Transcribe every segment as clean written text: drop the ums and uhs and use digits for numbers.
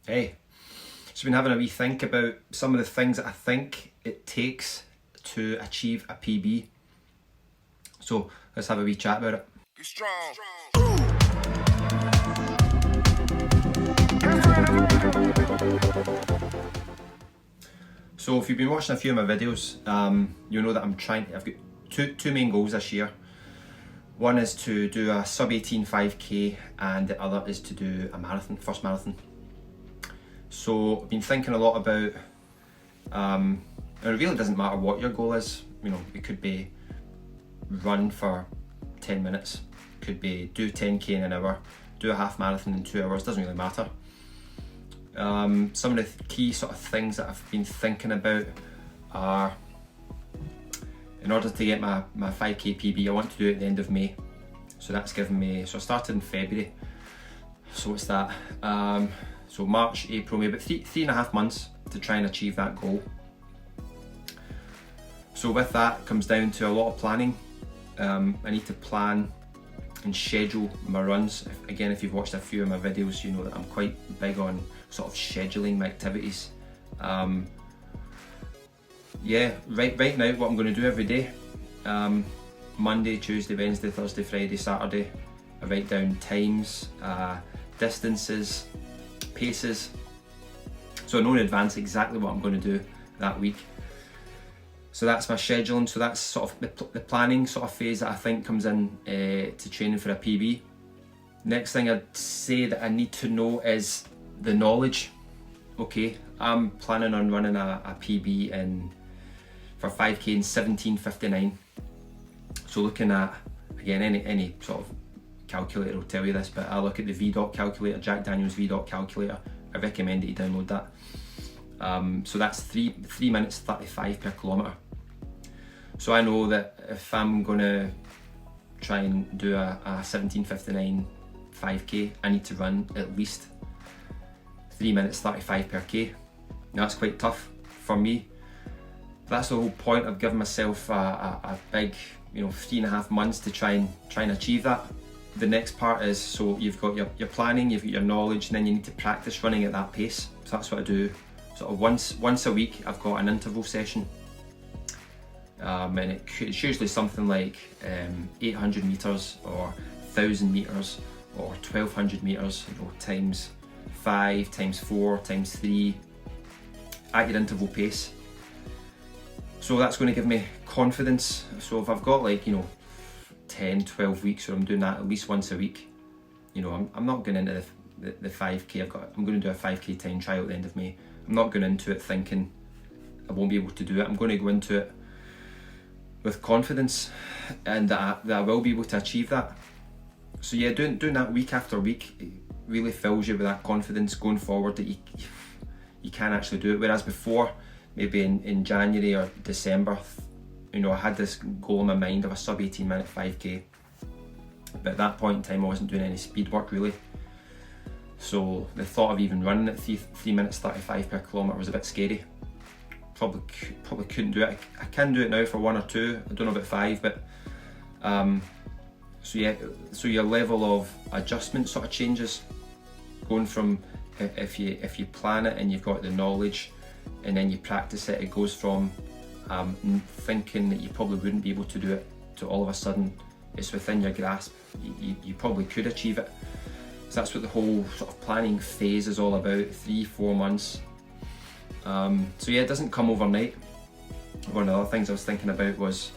Hey, so been having a wee think about some of the things that I think it takes to achieve a PB. So let's have a wee chat about it. Be strong. So if you've been watching a few of my videos, you know that I've got two main goals this year. One is to do a sub 18 5k and the other is to do a marathon, first marathon. So I've been thinking a lot about, and it really doesn't matter what your goal is. You know, it could be run for 10 minutes, could be do 10k in an hour, do a half marathon in 2 hours, doesn't really matter. Some of the key sort of things that I've been thinking about are, in order to get my 5k PB, I want to do it at the end of May. So that's given me, so I started in February. So what's that? So March, April, May, about three and a half months to try and achieve that goal. So with that, it comes down to a lot of planning. I need to plan and schedule my runs. If you've watched a few of my videos, you know that I'm quite big on sort of scheduling my activities. Right now what I'm going to do every day, Monday, Tuesday, Wednesday, Thursday, Friday, Saturday, I write down times, distances, paces, so I know in advance exactly what I'm going to do that week. So that's my scheduling, so that's sort of the planning sort of phase that I think comes in to training for a PB. Next thing I'd say that I need to know is the knowledge. Okay, I'm planning on running a PB for 5k in 17:59. So looking at, again, any sort of calculator will tell you this, but I look at the VDOT calculator, Jack Daniels VDOT calculator. I recommend that you download that. So that's 3 minutes 35 per kilometre. So I know that if I'm going to try and do a 17:59 5k, I need to run at least 3 minutes 35 per k. Now that's quite tough for me. That's the whole point of giving myself a big, 3.5 months to try and achieve that. The next part is, so you've got your planning, you've got your knowledge, and then you need to practice running at that pace. So that's what I do. Sort of once a week, I've got an interval session, and it's usually something like 800 meters or 1,000 meters or 1,200 meters, times 5, times 4, times 3 at your interval pace. So that's going to give me confidence. So if I've got 10, 12 weeks where I'm doing that at least once a week, I'm not going into the 5k. I'm going to do a 5k time trial at the end of May. I'm not going into it thinking I won't be able to do it. I'm going to go into it with confidence and that I will be able to achieve that. So yeah, doing that week after week, it really fills you with that confidence going forward that you can actually do it. Whereas before, maybe in January or December, I had this goal in my mind of a sub 18 minute 5k, but at that point in time I wasn't doing any speed work really. So the thought of even running at 3 minutes 35 per kilometre was a bit scary. Probably couldn't do it. I can do it now for 1 or 2, I don't know about 5, but so your level of adjustment sort of changes, going from if you plan it and you've got the knowledge and then you practice it, it goes from thinking that you probably wouldn't be able to do it to all of a sudden it's within your grasp, you probably could achieve it. So that's what the whole sort of planning phase is all about, 3-4 months. So yeah, it doesn't come overnight. One of the other things I was thinking about was,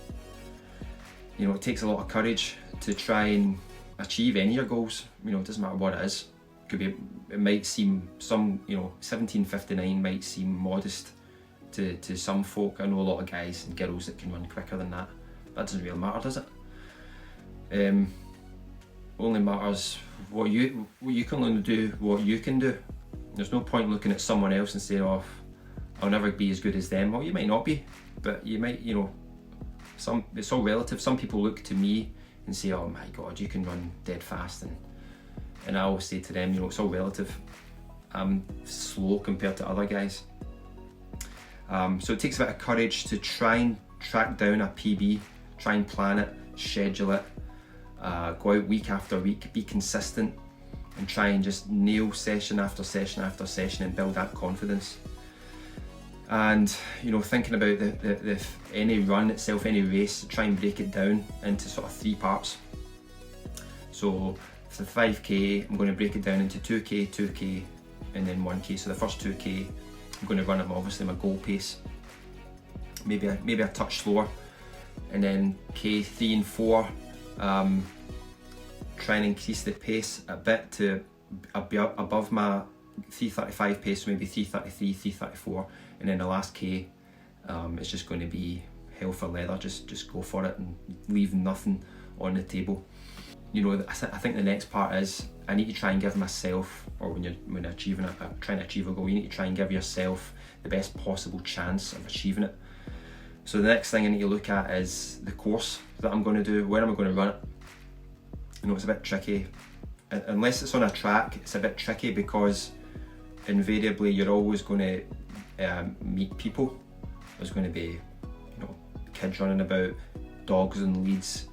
it takes a lot of courage to try and achieve any of your goals. It doesn't matter what it is. It might seem 17:59 might seem modest to some folk. I know a lot of guys and girls that can run quicker than that. That doesn't really matter, does it? Only matters what you can only do what you can do. There's no point looking at someone else and saying, "Oh, I'll never be as good as them." Well, you might not be, but you might. It's all relative. Some people look to me and say, "Oh my God, you can run dead fast," and I always say to them, it's all relative. I'm slow compared to other guys. So it takes a bit of courage to try and track down a PB, try and plan it, schedule it, go out week after week, be consistent, and try and just nail session after session after session and build that confidence. And you know, thinking about any run itself, any race, try and break it down into sort of 3 parts. So for the 5k, I'm going to break it down into 2k, 2k, and then 1k. So the first 2k, I'm going to run at obviously my goal pace, maybe a touch slower, and then k3 and 4, try and increase the pace a bit to be above my 3:35 pace, so maybe 3:33, 3:34, and then the last k, it's just going to be hell for leather. Just go for it and leave nothing on the table. You know, I think the next part is I need to try and give myself, or when you're trying to achieve a goal, you need to try and give yourself the best possible chance of achieving it. So the next thing I need to look at is the course that I'm going to do. Where am I going to run it? You know, it's a bit tricky. Unless it's on a track, it's a bit tricky because invariably you're always going to meet people. There's going to be, you know, kids running about, dogs and leads,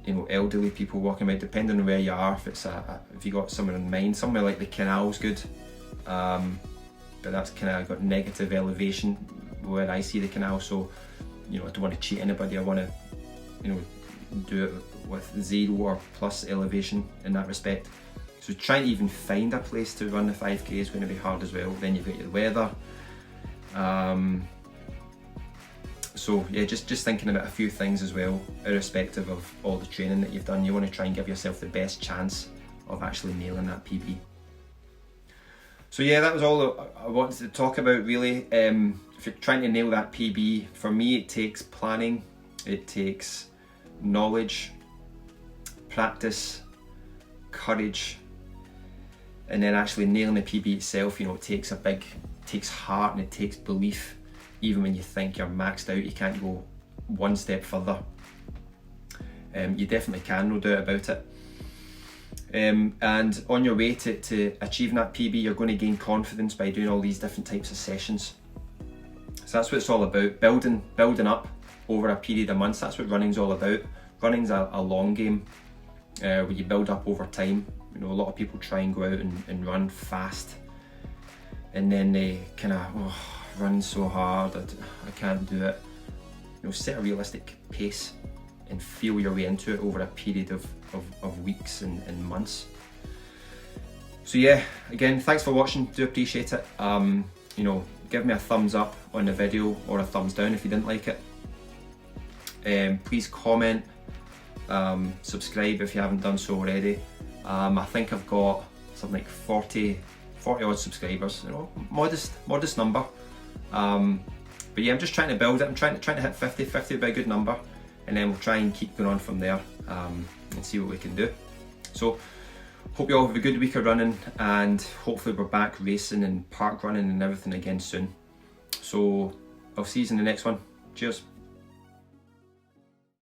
you know, elderly people walking about, depending on where you are. If you got somewhere in mind, somewhere like the canal's good, but that's kind of got negative elevation where I see the canal. So, you know, I don't want to cheat anybody. I want to, you know, do it with 0 or plus elevation in that respect. So trying to even find a place to run the 5k is going to be hard as well. Then you've got your weather. So yeah, just thinking about a few things as well, irrespective of all the training that you've done. You want to try and give yourself the best chance of actually nailing that PB. So yeah, that was all I wanted to talk about really. If you're trying to nail that PB, for me it takes planning, it takes knowledge, practice, courage, and then actually nailing the PB itself. You know, it takes heart and it takes belief. Even when you think you're maxed out, you can't go one step further. You definitely can, no doubt about it. And on your way to achieving that PB, you're going to gain confidence by doing all these different types of sessions. So that's what it's all about, building up over a period of months. That's what running's all about. Running's a long game where you build up over time. You know, a lot of people try and go out and run fast, and then they kind of run so hard, I can't do it. You know, set a realistic pace and feel your way into it over a period of weeks and months. So yeah, again, thanks for watching, do appreciate it. You know, give me a thumbs up on the video or a thumbs down if you didn't like it. Please comment, subscribe if you haven't done so already. I think I've got something like 40 odd subscribers, you know, modest number. But yeah, I'm just trying to build it. I'm trying to hit 50 would be a good number, and then we'll try and keep going on from there, and see what we can do. So hope you all have a good week of running, and hopefully we're back racing and park running and everything again soon. So I'll see you in the next one. Cheers.